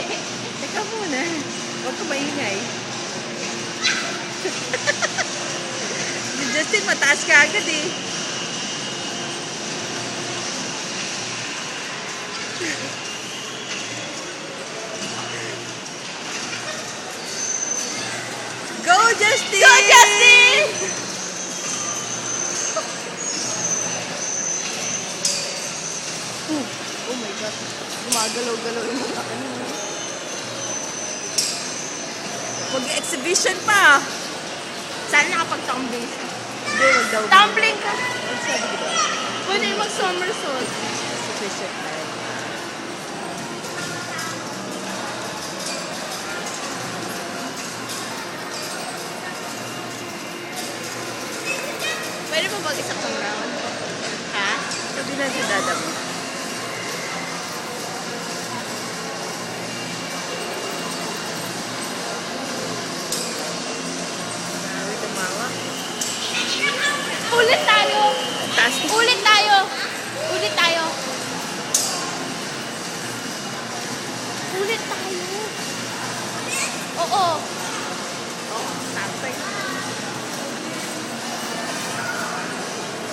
Teka muna. Huwag ka maingay. Si Justin, mataas ka agad eh. Go, Justin! Go, Justin! Oh my God. Gumagalaw-galaw yung mga ano. Mag-exhibition pa. Sana nakapag-tumbling siya. Hindi, wag daw. Tumbling ka! Wag sabi ko ba? Pwede mag-somersault. Sufficient na. Pwede mo mag-isang pang round? Ha? Sabi na si Dada mo. Grabe, tumawa. Ulit tayo! Taas. Ulit tayo! Ulit tayo! Ulit tayo! Oo! Oh, tatay.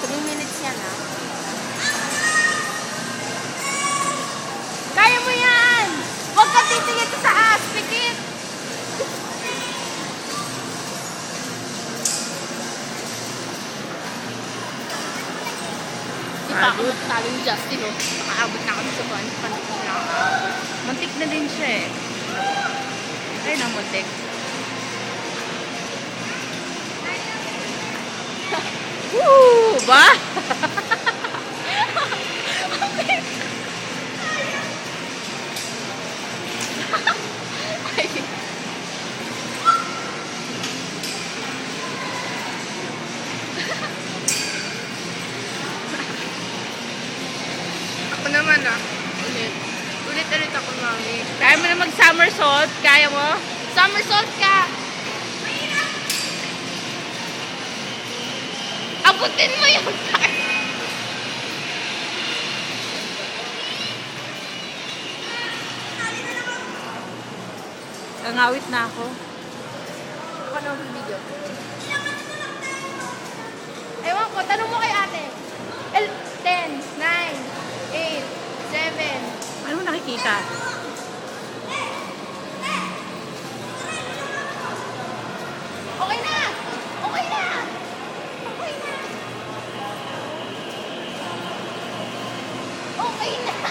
3 minutes yan, ha? Kaya mo yan! Huwag ka titingin sa taas! Pikit! Di pa ako matalo ni Justin, oh. Nakaabot na kami sa pantik na nakakaabot. Mantik na din siya eh. Ay, nang mantik. Woo! Ba? Ako naman, ah. Ulit. Ulit ako, mami. Kaya mo na mag-somersault? Kaya mo? Somersault ka! Abutin mo yung Nangawit na ako. Ako na video. Ewan ko, tanong mo kay ate. 10, 9, 8, 7. Ano mo nakikita? Okay na! Okay na! Okay na! Okay na!